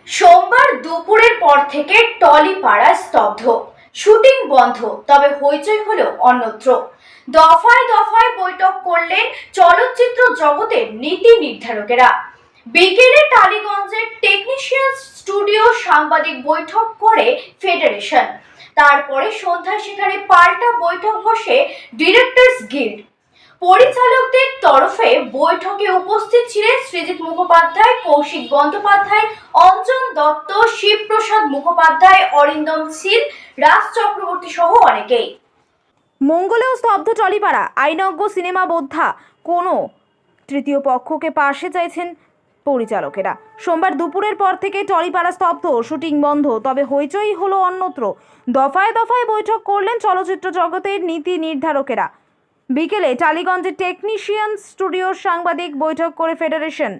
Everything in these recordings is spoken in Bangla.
সোমবার দুপুরের পর থেকে টলিপাড়া স্তব্ধ, শুটিং বন্ধ, তবে হইচই হলো অন্যত্র। দফায় দফায় বৈঠক করলেন চলচ্চিত্র জগতের নীতি নির্ধারকেরা। বিকেলে টালিগঞ্জের টেকনিশিয়ান স্টুডিও সাংবাদিক বৈঠক করে ফেডারেশন। তারপরে সন্ধ্যায় সেখানে পাল্টা বৈঠক বসে ডিরেক্টরস গিল্ড। পরিচালকদের তরফে বৈঠকে উপস্থিত ছিলেন সৃজিত মুখোপাধ্যায়, কৌশিক বন্দ্যোপাধ্যায়, অঞ্জন দত্ত, শিবপ্রসাদ মুখোপাধ্যায়, অরিন্দম শীল, রাজ চক্রবর্তী সহ অনেকেই। মঙ্গলেও স্তব্ধ টলিপাড়া। আইনজ্ঞ সিনেমা বোদ্ধা কোনো তৃতীয় পক্ষকে পাশে চাইছেন পরিচালকেরা। সোমবার দুপুরের পর থেকে টলিপাড়া স্তব্ধ, শুটিং বন্ধ, তবে হইচই হলো অন্যত্র। দফায় দফায় বৈঠক করলেন চলচ্চিত্র জগতের নীতি নির্ধারকেরা। বিকেলে টালিগঞ্জের টেকনিশিয়ান স্টুডিওর সাংবাদিক বৈঠক করে ফেডারেশন।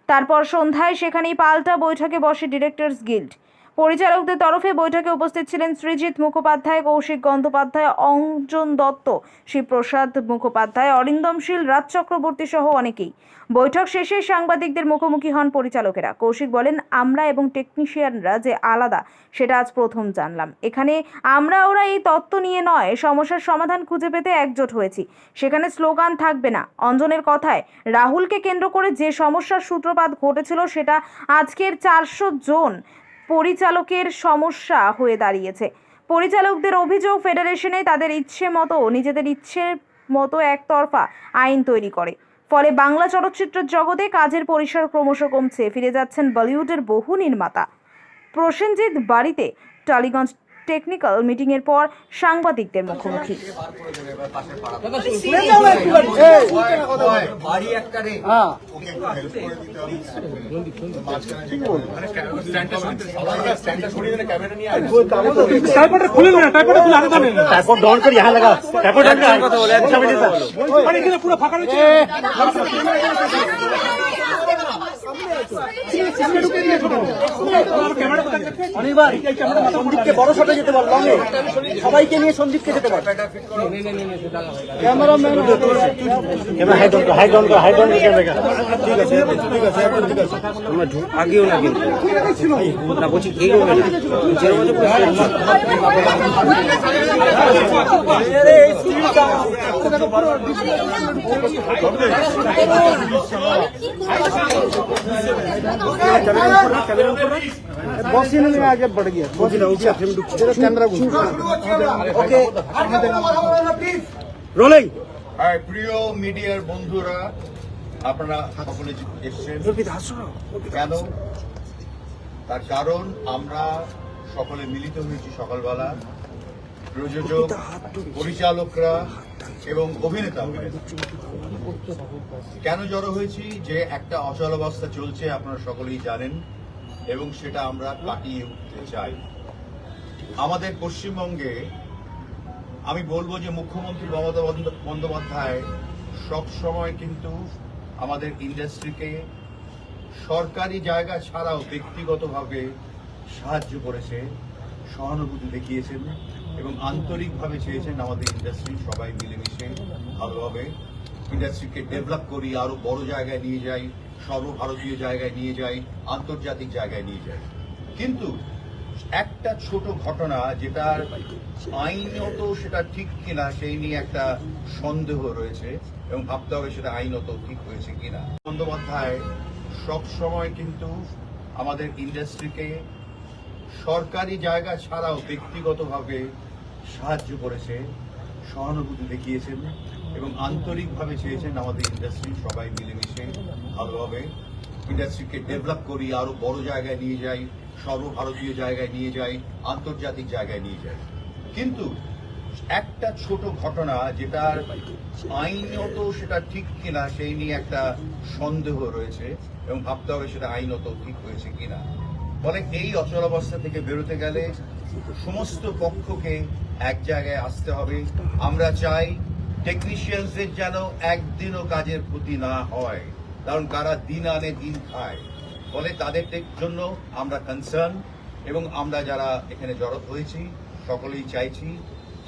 তারপর সন্ধ্যায় সেখানেই পাল্টা বৈঠকে বসে ডিরেক্টরস গিল্ড। পরিচালকদের তরফে বৈঠকে উপস্থিত ছিলেন সৃজিত মুখোপাধ্যায়, কৌশিক বন্দ্যোপাধ্যায়, অঞ্জন দত্ত, শিবপ্রসাদ মুখোপাধ্যায়, অরিন্দম শীল, রাজ চক্রবর্তী সহ অনেকেই। বৈঠক শেষে সাংবাদিকদের মুখোমুখি হন পরিচালকেরা। কৌশিক বলেন, আমরা এবং টেকনিশিয়ানরা যে আলাদা সেটা আজ প্রথম জানলাম। এখানে আমরা ওরা এই তত্ত্ব নিয়ে নয়, সমস্যার সমাধান খুঁজে পেতে একজোট হয়েছি। সেখানে স্লোগান থাকবে না। অঞ্জনের কথায়, রাহুলকে কেন্দ্র করে যে সমস্যার সূত্রপাত ঘটেছিল সেটা আজকের 400 জন পরিচালকের সমস্যা হয়ে দাঁড়িয়েছে। পরিচালকদের অভিযোগ, ফেডারেশনে তাদের ইচ্ছে মতো, নিজেদের ইচ্ছের মতো একতরফা আইন তৈরি করে। ফলে বাংলা চলচ্চিত্রের জগতে কাজের পরিসর ক্রমশ কমছে। ফিরে যাচ্ছেন বলিউডের বহু নির্মাতা। প্রসেনজিৎ বাড়িতে টালিগঞ্জ টেকনিক্যাল মিটিংয়ের পর সাংবাদিকদের মুখোমুখি। অনির্বাণ সন্দীপকে বড় শটে যেতে বল, লঙ্গে সবাইকে নিয়ে সন্দীপকে যেতে বল। ক্যামেরাম্যান ঠিক আছে ঠিক আছে ঠিক আছে। আমরা আগেও না কিন্তু না বলছি এইরকম आगे बढ़ गया कैमरा ओके रोलिंग। প্রিয় মিডিয়ার বন্ধুরা, আপনারা সকলে এসেছেন কেন? তার কারণ আমরা সকলে মিলিত হয়েছি সকালবেলা, প্রযোজক, পরিচালকরা এবং অভিনেতা। কেন জড়ো হয়েছি? যে একটা অচলাবস্থা চলছে, আপনারা সকলেই জানেন, এবং সেটা আমরা কাটিয়ে উঠতে চাই। আমাদের পশ্চিমবঙ্গে আমি বলবো যে মুখ্যমন্ত্রী মমতা বন্দ্যোপাধ্যায় সবসময় কিন্তু আমাদের ইন্ডাস্ট্রিকে সরকারি জায়গা ছাড়াও ব্যক্তিগতভাবে সাহায্য করেছে, সহানুভূতি দেখিয়েছেন এবং আন্তরিকভাবে চেয়েছেন আমাদের ইন্ডাস্ট্রি সবাই মিলেমিশে ভালোভাবে ইন্ডাস্ট্রিকে ডেভেলপ করি, আরো বড় জায়গায় নিয়ে যাই, সর্বভারতীয় জায়গায় নিয়ে যাই, আন্তর্জাতিক জায়গায় নিয়ে যাই। কিন্তু একটা ছোট ঘটনা, যেটা আইনত সেটা ঠিক কিনা সেই নিয়ে একটা সন্দেহ রয়েছে এবং ভাবতে হবে সেটা আইনত ঠিক হয়েছে কিনা। বন্দ্যোপাধ্যায় সবসময় কিন্তু আমাদের ইন্ডাস্ট্রিকে সরকারি জায়গা ছাড়াও ব্যক্তিগতভাবে সাহায্য করেছে, সহানুভূতি দেখিয়েছেন এবং আন্তরিকভাবে চেয়েছেন আমাদের ইন্ডাস্ট্রি সবাই মিলেমিশে ভালোভাবে ইন্ডাস্ট্রিকে ডেভেলপ করি, আরো বড় জায়গায় নিয়ে যাই, সর্বভারতীয় জায়গায় নিয়ে যাই, আন্তর্জাতিক জায়গায় নিয়ে যাই। কিন্তু একটা ছোট ঘটনা, যেটা আইনত সেটা ঠিক কিনা সেই নিয়ে একটা সন্দেহ রয়েছে এবং ভাবতে হবে সেটা আইনত ঠিক হয়েছে কিনা। ফলে এই অচলাবস্থা থেকে বেরোতে গেলে সমস্ত পক্ষকে এক জায়গায় আসতে হবে। আমরা চাই টেকনিশিয়ানদের যেন একদিনও কাজের ক্ষতি না হয়, কারণ তারা দিন আনে দিন খায়। ফলে তাদের জন্য আমরা কনসার্ন এবং আমরা যারা এখানে জড়ো হয়েছি সকলেই চাইছি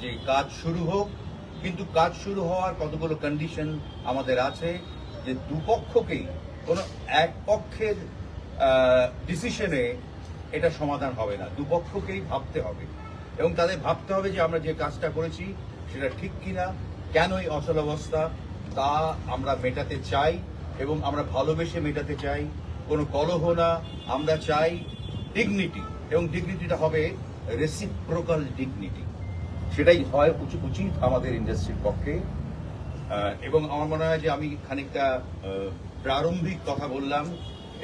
যে কাজ শুরু হোক। কিন্তু কাজ শুরু হওয়ার কতগুলো কন্ডিশন আমাদের আছে, যে দুপক্ষকেই কোনো এক পক্ষের ডিসিশনে এটা সমাধান হবে না। দুপক্ষকেই ভাবতে হবে এবং তাদের ভাবতে হবে যে আমরা যে কাজটা করেছি সেটা ঠিক কিনা, কেন এই অচলাবস্থা তা আমরা মেটাতে চাই এবং আমরা ভালোবেসে মেটাতে চাই, কোনো কলহ না। আমরা চাই ডিগনিটি, এবং ডিগনিটিটা হবে রেসিপ্রোকাল ডিগনিটি, সেটাই হয় উচিত আমাদের ইন্ডাস্ট্রির পক্ষে। এবং আমার মনে হয় যে আমি খানিকটা প্রারম্ভিক কথা বললাম,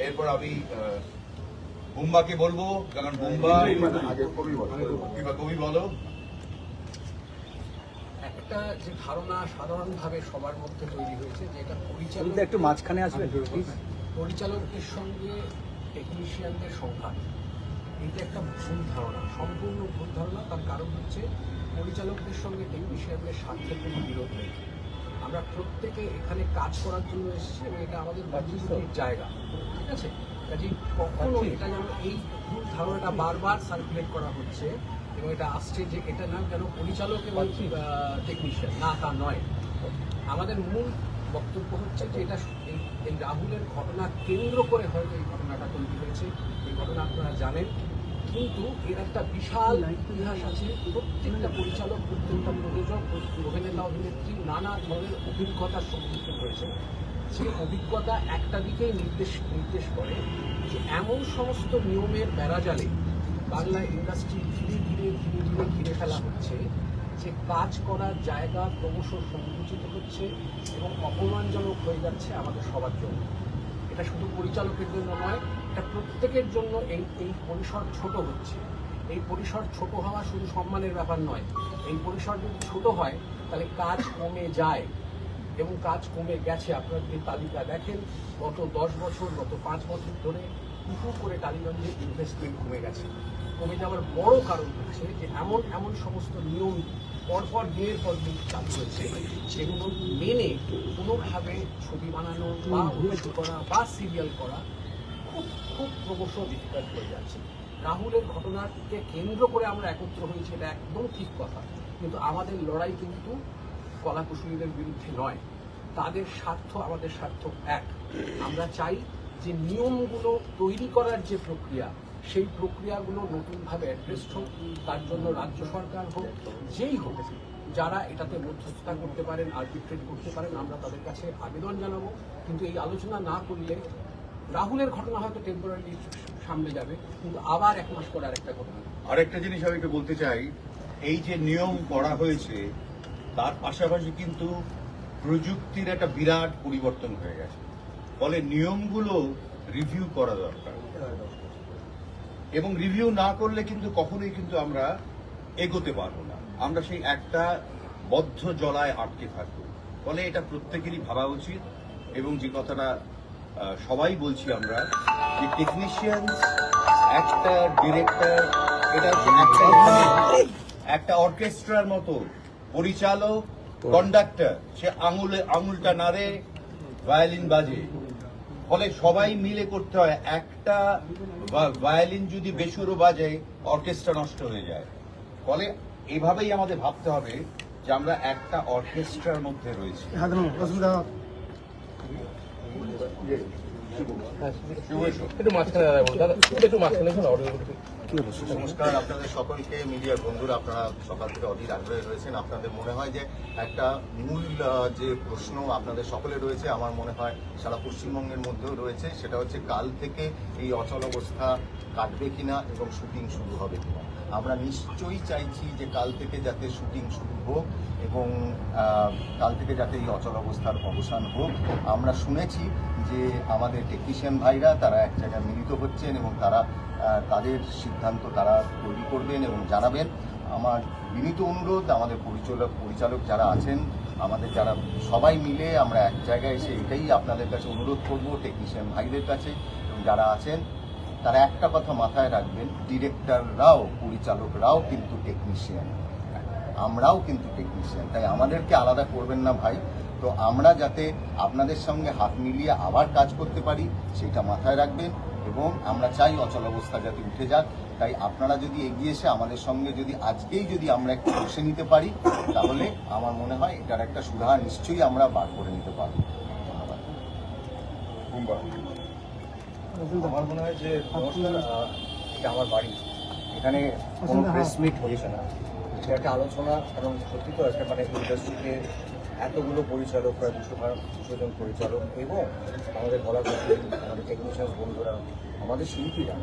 এরপর আমি বুম্বাকে বলবো, কারণ বুম্বা কবি বলো। একটা যে ধারণা সাধারণভাবে সবার মধ্যে তৈরি হয়েছে যে এটা পরিচালক একটু মাঝখানে আসবেন পরিচালকদের সঙ্গে টেকনিশিয়ানদের সংঘাত, এটা একটা ভুল ধারণা, সম্পূর্ণ ভুল ধারণা। তার কারণ হচ্ছে পরিচালকদের সঙ্গে টেকনিশিয়ানদের স্বার্থের কোনো বিরোধ নেই। আমরা প্রত্যেকে এখানে কাজ করার জন্য এসেছি এবং এটা আমাদের মজবুতির জায়গা, ঠিক আছে? কাজে কখনো এটা যেন এই ভুল ধারণাটা বারবার সার্কুলেট করা হচ্ছে এবং এটা আসছে যে এটা না যেন পরিচালক এবং টেকনিশিয়ান, না তা নয়। আমাদের মূল বক্তব্য হচ্ছে যে এটা এই রাহুলের ঘটনা কেন্দ্র করে হয়তো এই ঘটনাটা তৈরি হয়েছে। এই ঘটনা আপনারা জানেন, কিন্তু এর একটা বিশাল ইতিহাস আছে। প্রত্যেকটা পরিচালক, প্রত্যেকটা প্রযোজক, অভিনেতা অভিনেত্রী নানা ধরনের অভিজ্ঞতার সম্মুখীন হয়েছে। সেই অভিজ্ঞতা একটা দিকেই নির্দেশ করে যে এমন সমস্ত নিয়মের বেড়াজালে বাংলা ইন্ডাস্ট্রি ধীরে ধীরে ঘিরে ফেলা হচ্ছে যে কাজ করার জায়গা ক্রমশ সংকুচিত হচ্ছে এবং অপমানজনক হয়ে যাচ্ছে আমাদের সবার জন্য। এটা শুধু পরিচালকের জন্য নয়, এটা প্রত্যেকের জন্য এই পরিসর ছোট হচ্ছে। এই পরিসর ছোট হওয়া শুধু সম্মানের ব্যাপার নয়, এই পরিসর যদি ছোট হয় তাহলে কাজ কমে যায় এবং কাজ কমে গেছে। আপনারা যদি তালিকা দেখেন, গত 10 বছর, গত 5 বছর ধরে উঁচু করে টালিগঞ্জে ইনভেস্টমেন্ট কমে গেছে। কমে যাওয়ার বড় কারণ হচ্ছে যে এমন সমস্ত নিয়ম পরপর দিনের পর দিন চালু হয়েছে, সেগুলো মেনে কোনোভাবে ছবি বানানো বা অভিনয় করা বা সিরিয়াল করা খুব ক্রমশ ডিফিকাল্ট হয়ে যাচ্ছে। রাহুলের ঘটনাকে কেন্দ্র করে আমরা একত্র হয়েছি, এটা একদম ঠিক কথা, কিন্তু আমাদের লড়াই কিন্তু কলাকুশলীদের বিরুদ্ধে নয়। তাদের স্বার্থ আমাদের স্বার্থ এক। আমরা চাই যে নিয়মগুলো তৈরি করার যে প্রক্রিয়া, সেই প্রক্রিয়াগুলো নতুনভাবে অ্যাড্রেসড হোক। তার জন্য রাজ্য সরকার হোক, যেই হোক, যারা এটাতে মধ্যস্থতা করতে পারেন, আর্বিট্রেট করতে পারেন, আমরা তাদের কাছে আবেদন জানাবো। কিন্তু এই আলোচনা না করলে রাহুলের ঘটনা হয়তো টেম্পোরারি সামনে যাবে, কিন্তু আবার 1 মাস পর আরেকটা ঘটনা। আরেকটা জিনিস আমি একটু বলতে চাই, এই যে নিয়ম করা হয়েছে তার পাশাপাশি কিন্তু প্রযুক্তির একটা বিরাট পরিবর্তন হয়ে গেছে, ফলে নিয়মগুলো রিভিউ করা দরকার এবং রিভিউ না করলে কিন্তু কখনোই কিন্তু আমরা এগোতে পারবো না। আমরা সেই একটা বদ্ধ জলায় আটকে থাকবো। ফলে এটা প্রত্যেকেরই ভাবা উচিত এবং যে কথাটা সবাই বলছি আমরা, যে টেকনিশিয়ান, একটা ডিরেক্টর, এটা একটা অর্কেস্ট্রার মতো, পরিচালক, কন্ডাক্টর, সে আঙুলটা নাড়ে, ভায়োলিন বাজে, ফলে সবাই মিলে করতে হয়। একটা ভায়োলিন যদি বেসুরো বাজে, অর্কেস্ট্রা নষ্ট হয়ে যায়। ফলে এভাবেই আমাদের ভাবতে হবে যে আমরা একটা অর্কেস্ট্রার মধ্যে রয়েছি। নমস্কার আপনাদের সকলকে, মিডিয়ার বন্ধুরা, আপনারা সকাল থেকে অধীর আগ্রহে রয়েছেন। আপনাদের মনে হয় যে একটা মূল যে প্রশ্ন আপনাদের সকলে রয়েছে, আমার মনে হয় সারা পশ্চিমবঙ্গের মধ্যেও রয়েছে, সেটা হচ্ছে কাল থেকে এই অচল অবস্থা কাটবে কিনা এবং শুটিং শুরু হবে কিনা। আমরা নিশ্চয়ই চাইছি যে কাল থেকে যাতে শুটিং শুরু হোক এবং কাল থেকে যাতে এই অচল অবস্থার অবসান হোক। আমরা শুনেছি যে আমাদের টেকনিশিয়ান ভাইরা তারা এক জায়গায় মিলিত হচ্ছেন এবং তারা তাদের সিদ্ধান্ত তারা তৈরি করবেন এবং জানাবেন। আমার বিনীত অনুরোধ, আমাদের পরিচালক যারা আছেন, আমাদের যারা সবাই মিলে আমরা এক জায়গায় এসে এটাই আপনাদের কাছে অনুরোধ করব, টেকনিশিয়ান ভাইদের কাছে এবং যারা আছেন তারা একটা কথা মাথায় রাখবেন, ডিরেক্টররাও, পরিচালকরাও কিন্তু টেকনিশিয়ান, আমরাও কিন্তু টেকনিশিয়ান, তাই আমাদেরকে আলাদা করবেন না ভাই। তো আমরা যাতে আপনাদের সঙ্গে হাত মিলিয়ে আবার কাজ করতে পারি সেটা মাথায় রাখবেন এবং আমরা চাই অচল অবস্থা যাতে উঠে যাক। তাই আপনারা যদি এগিয়ে এসে আমাদের সঙ্গে যদি আজকেই যদি আমরা একটু বসে নিতে পারি, তাহলে আমার মনে হয় এটার একটা সুরাহা নিশ্চয়ই আমরা বার করে নিতে পারবো। ধন্যবাদ। আমার মনে হয় যে এটা আমার বাড়ি, এখানে কোনো প্রেস মিট হচ্ছে না, এটা একটা আলোচনা। কারণ সত্যি তো একটা মানে ইন্ডাস্ট্রিতে এতগুলো পরিচালক, প্রায় 200 জন পরিচালক এবং আমাদের বলা কথা আমাদের টেকনিশিয়ান বন্ধুরা, আমাদের শিল্পীরা,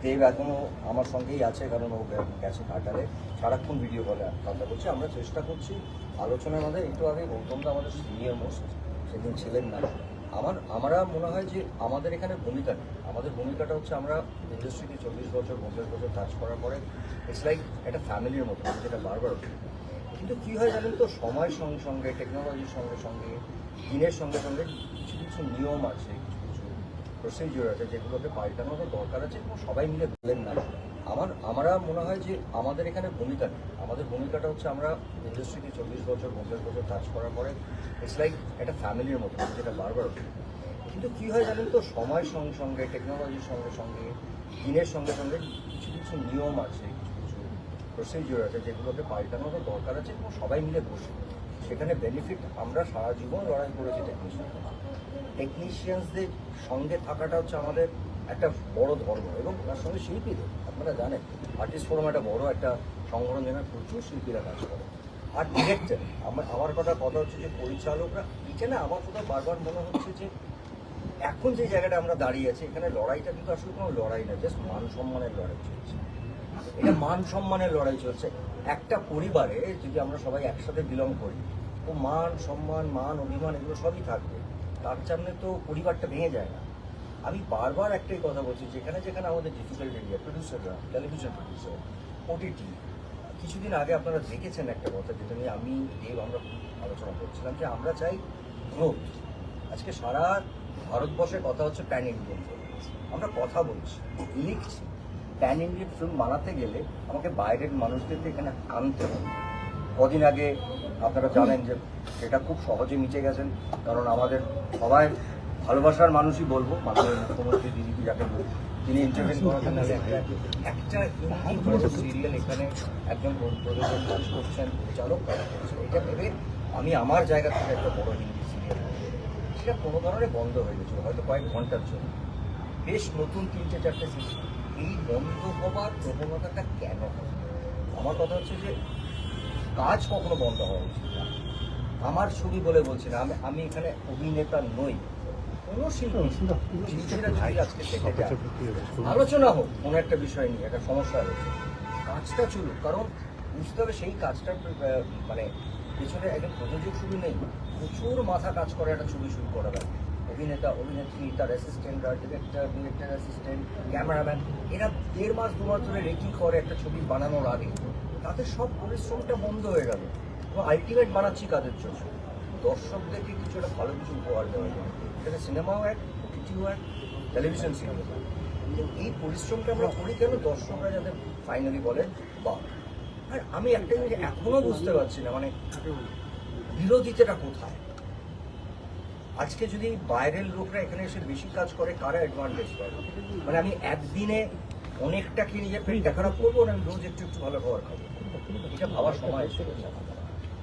দেব এখনও আমার সঙ্গেই আছে, কারণ ও গেছে ঘাটালে, সারাক্ষণ ভিডিও কলে কথা বলছে। আমরা চেষ্টা করছি আলোচনার মধ্যে। একটু আগে গৌতমদা আমাদের সিনিয়র মোস্ট, সেদিন ছিলেন না। আমরা মনে হয় যে আমাদের এখানে ভূমিকা নেই। আমাদের ভূমিকাটা হচ্ছে আমরা ইন্ডাস্ট্রিতে 40 বছর 50 বছর কাজ করার পরে ইটস লাইক একটা ফ্যামিলির মতো, যেটা বারবার উঠে। কিন্তু কী হয় জানেন তো, সময়ের সঙ্গে সঙ্গে, টেকনোলজির সঙ্গে সঙ্গে, দিনের সঙ্গে সঙ্গে কিছু কিছু নিয়ম আছে, কিছু কিছু প্রসিডিওর আছে, যেগুলোকে পাল্টানোর দরকার আছে এবং সবাই মিলে বলেন না। আমরা মনে হয় যে আমাদের এখানে ভূমিকা নেই। আমাদের ভূমিকাটা হচ্ছে আমরা ইন্ডাস্ট্রিতে 40 বছর 50 বছর কাজ করার পরে ইটস লাইক একটা ফ্যামিলির মতো, যেটা বারবার উঠে। কিন্তু কী হয় জানেন তো, সময়ের সঙ্গে সঙ্গে, টেকনোলজির সঙ্গে সঙ্গে, দিনের সঙ্গে সঙ্গে কিছু কিছু নিয়ম আছে, কিছু কিছু প্রসিডিওর আছে, যেগুলোকে পাল্টানোর দরকার আছে এবং সবাই মিলে বসে সেখানে বেনিফিট। আমরা সারা জীবন লড়াই করেছি টেকনিশিয়ানসদের সঙ্গে থাকাটা হচ্ছে আমাদের একটা বড় ধর্ম, এবং তার সঙ্গে শিল্পীদের। আপনারা জানেন আর্টিস্ট ফোরাম একটা বড় একটা সংগঠন, যেখানে প্রচুর শিল্পীরা কাজ করে। আর ডিরেক্টর, আমার কথা হচ্ছে যে পরিচালকরা, এখানে আমার কোথাও বারবার মনে হচ্ছে যে এখন যে জায়গাটা আমরা দাঁড়িয়ে আছি, এখানে লড়াইটা কিন্তু আসলে কোনো লড়াই না, জাস্ট মান সম্মানের লড়াই চলছে। এটা মান সম্মানের লড়াই চলছে। একটা পরিবারে যদি আমরা সবাই একসাথে বিলং করি, তো মান সম্মান, মান অভিমান এগুলো সবই থাকবে, তার সামনে তো পরিবারটা ভেঙে যায় না। আমি বারবার একটাই কথা বলছি, যেখানে যেখানে আমাদের ডিজিটাল এরিয়া প্রডিউসাররা, টেলিভিশন প্রডিউসার, ওটিটি, কিছুদিন আগে আপনারা দেখেছেন একটা কথা, যেটা নিয়ে আমি আমরা আলোচনা করছিলাম, যে আমরা চাই গ্রোথ। আজকে সারা ভারতবর্ষের কথা হচ্ছে প্যান ইন্ডিয়ান ফিল্ম। আমরা কথা বলছি, লিখছি, প্যান ইন্ডিয়ান ফিল্ম বানাতে গেলে আমাকে বাইরের মানুষদেরকে এখানে আনতে হবে। কদিন আগে আপনারা জানেন যে সেটা খুব সহজে মিটে গেছেন, কারণ আমাদের সবাই ভালোবাসার মানুষই বলবো, মাননীয় মুখ্যমন্ত্রী দিদি যাকে তিনি ইন্টারভিউ করাতেন, একটা হিন্দি সিরিয়াল এখানে একজন প্রযোজক কাজ করছেন, পরিচালক কাজ করছেন। এটা ভেবে আমি আমার জায়গা থেকে একটা বড় হিন্দি সিরিয়াল, সেটা কোনো কারণে বন্ধ হয়ে গেছিল, হয়তো কয়েক ঘন্টার জন্য। বেশ নতুন 3-4টে সিরিয়াল, এই বন্ধ হবার প্রবণতাটা কেন হয়? আমার কথা হচ্ছে যে কাজ কখনো বন্ধ হওয়া উচিত না। আমার ছবি বলে বলছি না, আমি এখানে অভিনেতা নই, কোনো শিল্পীরা যদি আজকে থেকে যায়, আলোচনা হোক কোনো একটা বিষয় নিয়ে, একটা সমস্যা হচ্ছে, কাজটা চলুক। কারণ বুঝতে হবে সেই কাজটার মানে পেছনে একজন প্রযোজক শুধু নেই, প্রচুর মাথা কাজ করে একটা ছবি শুরু করা লাগে। অভিনেতা, অভিনেত্রী, তার অ্যাসিস্ট্যান্টরা, ডিরেক্টর, ডিরেক্টর অ্যাসিস্ট্যান্ট, ক্যামেরাম্যান, এরা 1.5 মাস 2 মাস ধরে রেকি করে একটা ছবি বানানোর আগে। তাদের সব পরিশ্রমটা বন্ধ হয়ে গেল, এবং আলটিমেট বানাচ্ছি কাদের জন্য? দর্শকদেরকে কিছু একটা ভালো কিছু উপহার দেওয়ার জন্য। সেটা সিনেমাও এক, ওটিটিও এক, টেলিভিশন সিরিয়াল। কিন্তু এই পরিশ্রমটা আমরা করি কেন? দর্শকরা যাতে ফাইনালি বলেন বা। আর আমি একটা জিনিস এখনো বুঝতে পারছি না, মানে বিরোধিতাটা কোথায়? আজকে যদি বাইরের লোকরা এখানে এসে বেশি কাজ করে, কারা অ্যাডভান্টেজ পায়? মানে আমি একদিনে অনেকটা খেয়ে নিজের পেট খারাপ করবো, না আমি রোজ একটু একটু ভালো খাবার খাবো? এটা ভাবার সময় এসে গেছে।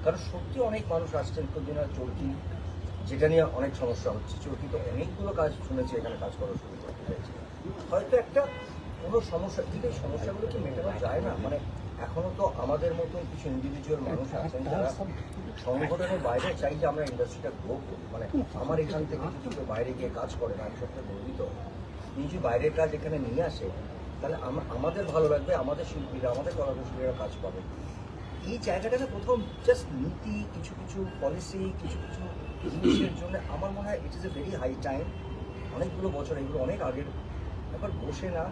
কারণ সত্যি অনেক মানুষ আসছেন, প্রতিদিন চলতি, যেটা নিয়ে অনেক সমস্যা হচ্ছে। চলতি তো অনেকগুলো কাজ শুনেছি এখানে কাজ করার শুরু করতে চাইছে, হয়তো একটা কোনো সমস্যা, কিন্তু এই সমস্যাগুলো কি মেটানো যায় না? মানে এখনো তো আমাদের মতন কিছু ইন্ডিভিজুয়াল মানুষ আছেন যারা সংগঠনের বাইরে চাই যে আমরা ইন্ডাস্ট্রিটা গ্রো করি। মানে আমার এখান থেকে যদি কেউ বাইরে গিয়ে কাজ করে না, আমি সবটা গর্বিত। কিছু বাইরের কাজ এখানে নিয়ে আসে, তাহলে আমাদের ভালো লাগবে, আমাদের শিল্পীরা, আমাদের কলাকুশলীরা কাজ পাবে। এই জায়গাটাতে প্রথম জাস্ট নীতি, কিছু কিছু পলিসি, কিছু কিছু জিনিসের জন্য আমার মনে হয় it is a very high time. অনেকগুলো বছর, এগুলো অনেক আগের, একবার বসে না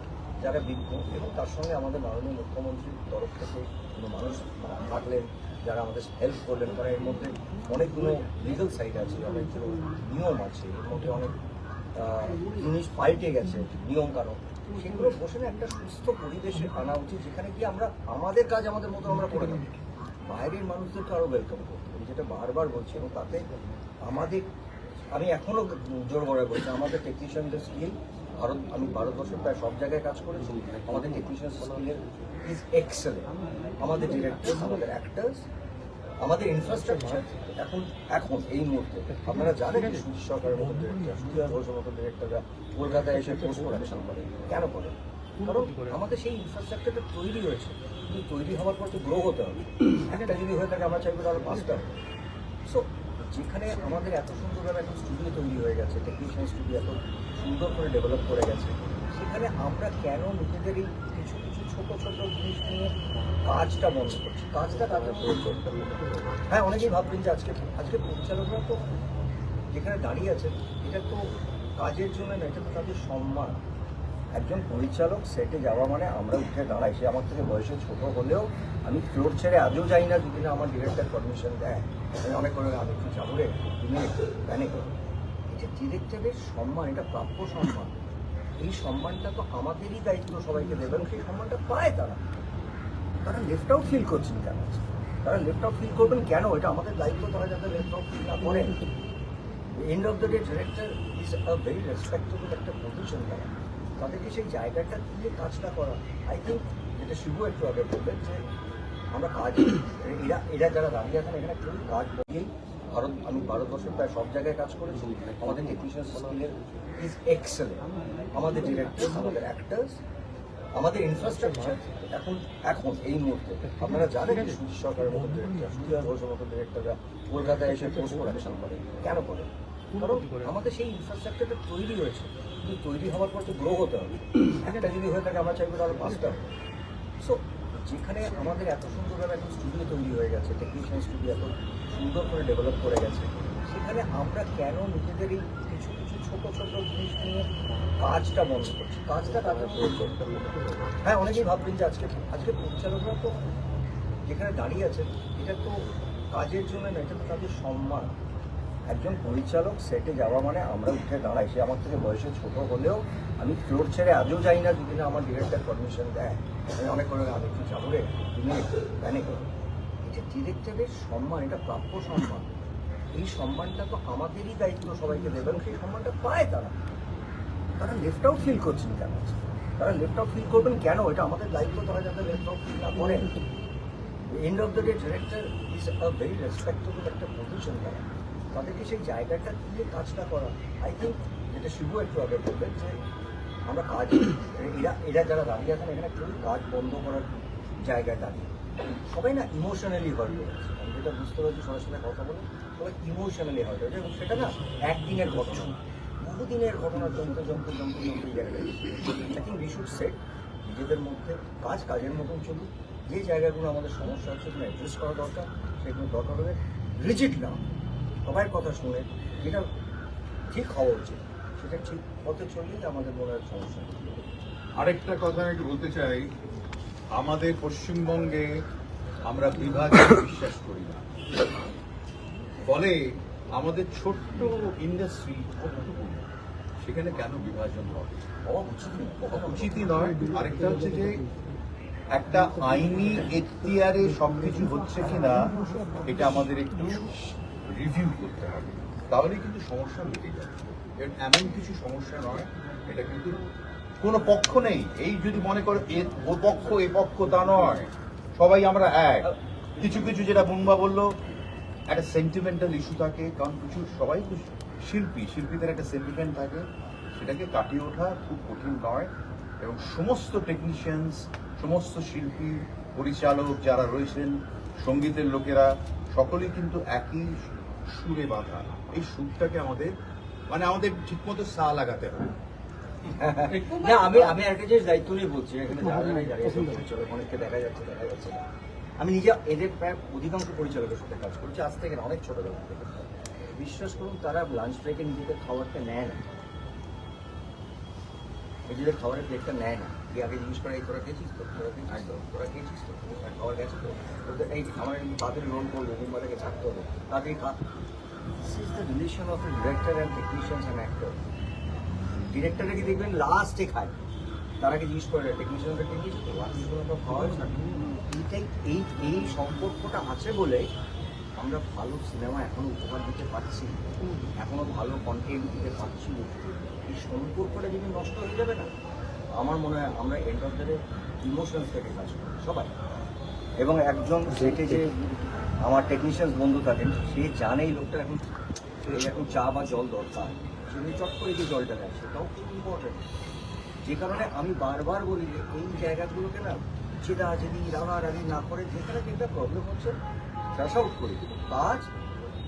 যারা বিজ্ঞ, এবং তার সঙ্গে আমাদের মাননীয় মুখ্যমন্ত্রীর তরফ থেকে কোনো মানুষ থাকলেন যারা আমাদের হেল্প করলেন। কারণ এর মধ্যে অনেকগুলো লিগাল সাইড আছে, অনেকগুলো নিয়ম আছে, এর মধ্যে অনেক জিনিস পাল্টে গেছে, নিয়ম কারণ। সেগুলো বসে না একটা সুস্থ পরিবেশে আনা উচিত, যেখানে গিয়ে আমরা আমাদের কাজ আমাদের মতো আমরা করে নেব, বাইরের মানুষদেরকে আরও ওয়েলকাম করতে হবে, যেটা বারবার বলছি। এবং তাতে আমাদের, আমি এখনও জোর করে বলছি, আমাদের টেকনিশিয়ানদের স্কিল, আমি ভারতবর্ষের প্রায় সব জায়গায় কাজ করেছি, আমাদের টেকনিশিয়ান স্কিলের ইজ এক্সেলেন্ট। আমাদের ডিরেক্টর্স, আমাদের অ্যাক্টার্স, আমাদের ইনফ্রাস্ট্রাকচার এখন এই মুহূর্তে আপনারা জানেন যে সুজিত সরকারের মতো ডিরেক্টর, সুজিত ঘোষের মতো ডিরেক্টররা কলকাতায় এসে পোস্ট প্রোডাকশন করে। কেন করে? কারণ আমাদের সেই ইনফ্রাস্ট্রাকচারটা তৈরি হয়েছে, কিন্তু তৈরি হওয়ার পর তো গ্রো হতে হবে। একটা যদি হয়ে থাকে আমরা চাইবো তাহলে 5টা। সো যেখানে আমাদের এত সুন্দরভাবে একটা স্টুডিও তৈরি হয়ে গেছে, টেকনিশিয়ান স্টুডিও এত সুন্দর করে ডেভেলপ করে গেছে, সেখানে আমরা কেন নিজেদেরই কিছু কিছু ছোট ছোট জিনিস নিয়ে কাজটা বন্ধ করছি? কাজটা তাদের প্রয়োজন। হ্যাঁ, অনেকেই ভাববেন যে আজকে পরিচালকরা তো যেখানে দাঁড়িয়ে আছে এটা তো কাজের জন্য না, এটা তো তাদের সম্মান। একজন পরিচালক সেটে যাওয়া মানে আমরা উঠে দাঁড়াই, সে আমার থেকে বয়সে ছোট হলেও আমি ফ্লোর ছেড়ে আজও যাই না যদি না আমার ডিরেক্টর পারমিশন দেয়। আমি অনেক করে আমি একটু যাবো রে, তুমি প্যানিক করো। এটা ডিরেক্টরের সম্মান, এটা প্রাপ্য সম্মান। এই সম্মানটা তো আমাদেরই দায়িত্ব সবাইকে দেবেন, সেই সম্মানটা পায় তারা। তারা লেফট আউট ফিল করছেন কেন? তারা লেফট আউট ফিল করবেন কেন? এটা আমাদের দায়িত্ব, তারা যাতে লেফট আউট ফিল না করেন। End of the day director is a very respectable একটা পজিশন। তাদেরকে সেই জায়গাটা দিয়ে কাজটা করা, আই থিঙ্ক যেটা শিবু একটু আগে বললেন যে আমরা কাজ এরা যারা দাঁড়িয়ে আছেন এখানে খুবই কাজ বলেই আমি ভারতবর্ষের প্রায় সব জায়গায় কাজ করেছি। আমাদের টেকনিশিয়ান স্কিলের ইজ এক্সেলেন্ট। আমাদের ডিরেক্টর, আমাদের অ্যাক্টার্স, আমাদের ইনফ্রাস্ট্রাকচার এখন এই মুহূর্তে আপনারা জানেন যে সুজিত সরকারের মতো ডিরেক্টর, সুজয় ঘোষের মতো ডিরেক্টররা কলকাতায় এসে পোস্ট প্রোডাকশন করে। কেন করে? কারণ আমাদের সেই ইনফ্রাস্ট্রাকচারটা তৈরি হয়েছে, কিন্তু তৈরি হওয়ার পর তো গ্রো হতে হবে। একটা যদি হয়ে থাকে আমরা চাইবো তাহলে 5টা। সো যেখানে আমাদের এত সুন্দরভাবে একটা স্টুডিও তৈরি হয়ে গেছে, টেকনিশিয়ান স্টুডিও এত সুন্দর করে ডেভেলপ করে গেছে, সেখানে আমরা কেন নিজেদেরই কিছু কিছু ছোট ছোট জিনিস নিয়ে কাজটা বন্ধ করছি? কাজটা তাদের প্রয়োজন। হ্যাঁ, অনেকেই ভাববেন যে আজকে পরিচালকরা তো যেখানে দাঁড়িয়ে আছে এটা তো কাজের জন্য না, এটা তো তাদের সম্মান। একজন পরিচালক সেটে যাওয়া মানে আমরা উঠে দাঁড়াই, সে আমার থেকে বয়সে ছোট হলেও আমি ফ্লোর ছেড়ে আজও যাই না যদি না আমার ডিরেক্টর পারমিশন দেয়। আমি অনেক করে আমি একটু যাবো রে, তুমি প্যানিক করো। এটা ডিরেক্টরের সম্মান, এটা প্রাপ্য সম্মান। এই সম্মানটা তো আমাদেরই দায়িত্ব সবাইকে দেবেন, সেই সম্মানটা পায় তারা। তারা লেফট আউট ফিল করছেন কেন? তারা লেফট আউট ফিল করবেন কেন? এটা আমাদের দায়িত্ব, তারা যাতে লেফট আউট ফিল না করেন। End of the day director is a very respectable একটা পজিশন। তাদেরকে সেই জায়গাটা দিয়ে কাজটা করা, আই থিঙ্ক যেটা শিবু একটু আগে বললেন যে আমরা কাজ এরা যারা দাঁড়িয়ে আছেন এখানে কেউ কাজ বন্ধ করার জায়গায় দাঁড়িয়ে সবাই না ইমোশনালি হার্ট হয়েছে। আমি যেটা বুঝতে পারছি সবার সাথে কথা বলে, সবাই ইমোশনালি হার্ট হয়েছে। এবং সেটা না একদিনের ঘটনা, বহুদিনের ঘটনা, জমতে জায়গাটা। I think we should set নিজেদের মধ্যে কাজের মতন চলুক। যে জায়গাগুলো আমাদের সমস্যা আছে সেগুলো অ্যাড্রেস করা দরকার, সেগুলো দরকার হবে রিজিড না, সবার কথা শুনে যেটা ঠিক হওয়া উচিত সেটা ঠিক পথে চললেই আমাদের মনে হয় সমস্যা। আরেকটা কথা আমি একটু বলতে চাই, আমাদের পশ্চিমবঙ্গে আমরা বিভাগে বিশ্বাস করি না, ফলে আমাদের ছোট্ট ইন্ডাস্ট্রি সেখানে কেন বিভাজন হবে? উচিতই নয়। আরেকটা হচ্ছে যে একটা আইনি এখতিয়ারে সবকিছু হচ্ছে কিনা এটা আমাদের একটু রিভিউ করতে হবে, তাহলে কিন্তু সমস্যা মিটে যাবে। এমন কিছু সমস্যা নয়, এটা কিন্তু কোনো পক্ষ নেই। এই যদি মনে করো ও পক্ষ এ পক্ষ, তা নয়, সবাই আমরা এক। কিছু কিছু যেটা বুম্বা বললো একটা সেন্টিমেন্টাল ইস্যু থাকে, কারণ কিছু সবাই তো শিল্পীদের একটা সেন্টিমেন্ট থাকে, সেটাকে কাটিয়ে ওঠা খুব কঠিন নয়। এবং সমস্ত টেকনিশিয়ানস, সমস্ত শিল্পী, পরিচালক যারা রয়েছেন, সঙ্গীতের লোকেরা সকলেই কিন্তু একই সুরে বাঁধা। এই সুরটাকে আমাদের ঠিকমতো সা লাগাতে হবে। না, আমি একটা জিনিস দায়িত্ব নিয়ে বলছি, এখানে অনেককে দেখা যাচ্ছে না। আমি নিজে এদের প্রায় অধিকাংশ পরিচালকের সাথে কাজ করছি আজ থেকে না, অনেক ছোটবেলা থেকে। বিশ্বাস করুন তারা লাঞ্চ ব্রেকে নিজেদের খাবারটা নেয় না, নিজেদের খাবারের প্লেটটা নেয় না। গিয়ে আগে জিজ্ঞেস করে এই তোরা খেয়েছিস তো, তোরা খেয়েছিস তো, খাবার গেছে তো, এই আমার তাড়াতাড়ি রোল করবো, মুম্বাই থেকে ছাড়তে হবে, তাড়াতাড়ি খা। This is the relation of a director and technicians and actor. ডিরেক্টররা কি দেখবেন লাস্টে খায়, তারা কি জিজ্ঞেস করে টেকনিশিয়ানরা টেকনিশিয়ান তো আর্টিস্টগুলো তো খাওয়া হয় না। এইটাই এই সম্পর্কটা আছে বলে আমরা ভালো সিনেমা এখনো উপহার দিতে পারছি, এখনো ভালো কন্টেন্ট দিতে পারছি। এই সম্পর্কটা যদি নষ্ট হয়ে যাবে না, আমার মনে হয় আমরা end of the day emotions থেকে কাজ করি সবাই। এবং একজন সেটে যে আমার টেকনিশিয়ান বন্ধু থাকেন, সে জানে এই লোকটা এখন চা বা জল দরকার, সে চট করে যে জলটা দেয় সেটাও খুব ইম্পর্টেন্ট। যে কারণে আমি বারবার বলি যে এই জায়গাগুলোকে না চেদাচেদি রাগারাগি না করে যেখানে যেটা প্রবলেম হচ্ছে ট্রাশ আউট করি, কিন্তু কাজ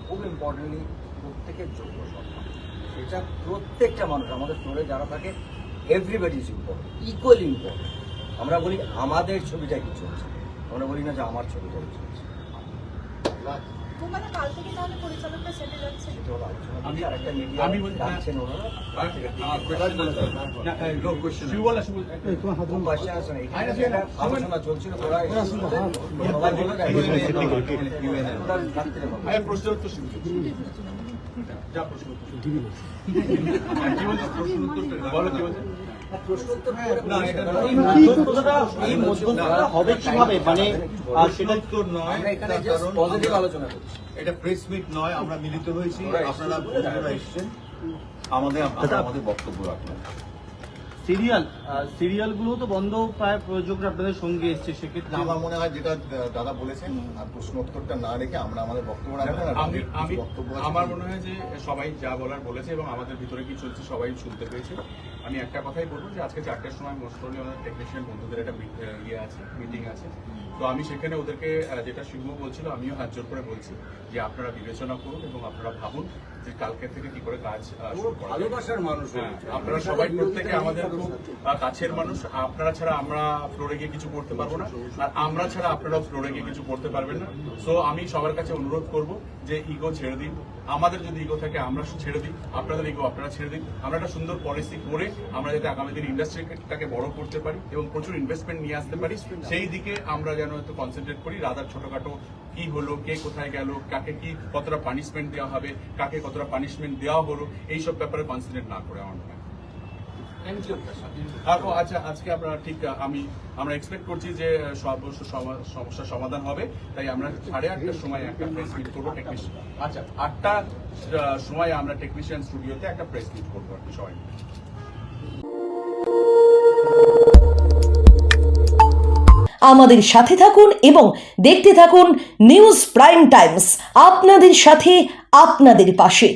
খুব ইম্পর্টেন্টলি প্রত্যেকের যোগ্য সম্মান, সেটা প্রত্যেকটা মানুষ আমাদের ফ্লোরে যারা থাকে everybody is important, equally important. আমরা বলি আমাদের ছবিটা কি চলছে, আমরা বলি না যে আমার ছবিটা কি চলছে। সেটা হলো আলোচনা করি, আর একটা মিডিয়া ডাকছেন ওনারা, খুব question আছে না, এখানে একটা আলোচনা চলছিল, ওরা সবাই বললো না, রাত্রে হবে। প্রশ্নের উত্তর শুরু করছি। যা প্রশ্ন উত্তর বলো কি বলছে? এই মধ্যস্থতা হবে কিভাবে, মানে সেটা উত্তর নয়, আমরা এখানে তার জাস্ট কারণ পজিটিভ আলোচনা করছি। এটা প্রেস মিট নয়, আমরা মিলিত হয়েছি, আপনারা বন্ধুরা এসেছেন, আমাদের বক্তব্য রাখলেন। সিরিয়ালগুলো তো বন্ধ, প্রায় প্রযোজকরা আপনাদের সঙ্গে এসছে, সেক্ষেত্রে আমার মনে হয় যেটা দাদা বলেছেন, আর প্রশ্ন উত্তরটা না রেখে আমরা আমাদের বক্তব্য রাখবো। আমি আমার মনে হয় যে সবাই যা বলার বলেছে এবং আমাদের ভিতরে কি চলছে সবাই শুনতে পেয়েছে। আমি একটা কথাই বলবো যে আজকে 4টার সময় মোস্ট প্রবলি আমাদের টেকনিশিয়ান বন্ধুদের একটা মিটিং আছে। তো আমি সেখানে ওদেরকে যেটা শিল্প বলছিল, আমিও হাত জোর করে বলছি যে আপনারা বিবেচনা করুন এবং আপনারা ভাবুন যে কালকে থেকে কি করে কাজ শুরু করা যায়। ভালোবাসার মানুষ, আপনারা সবাই প্রত্যেকে আমাদের খুব কাছের মানুষ, আপনারা ছাড়া আমরা ফ্লোরে গিয়ে কিছু করতে পারবো না, আর আমরা ছাড়া আপনারাও ফ্লোরে গিয়ে কিছু করতে পারবেন না। সো আমি সবার কাছে অনুরোধ করব যে ইগো ছেড়ে দিন, আমাদের যদি ইগো থাকে আমরা ছেড়ে দিই, আপনাদের ইগো আপনারা ছেড়ে দিন। আমরা একটা সুন্দর পলিসি করে আমরা যাতে আগামী দিন ইন্ডাস্ট্রিটাকে বড় করতে পারি এবং প্রচুর ইনভেস্টমেন্ট নিয়ে আসতে পারি, সেই দিকে আমরা যেন একটু কনসেন্ট্রেট করি। রাদার ছোটখাটো কি হলো, কে কোথায় গেল, কাকে কি কতটা পানিশমেন্ট দেওয়া হবে, কাকে কতটা পানিশমেন্ট দেওয়া হলো, এইসব ব্যাপারে কনসেন্ট্রেট না করে আমার মনে হয়। আচ্ছা, আজকে আমরা ঠিক আমরা এক্সপেক্ট করছি যে সমস্যার সমাধান হবে, তাই আমরা 8:30টার সময় একটা প্রেস মিট করবো টেকনিশিয়ান। আচ্ছা, 8টার সময় আমরা টেকনিশিয়ান স্টুডিওতে একটা প্রেস মিট করবো আর কি সবাই। আমাদের সাথে থাকুন এবং দেখতে থাকুন নিউজ প্রাইম টাইমস, আপনাদের সাথে আপনাদের পাশে।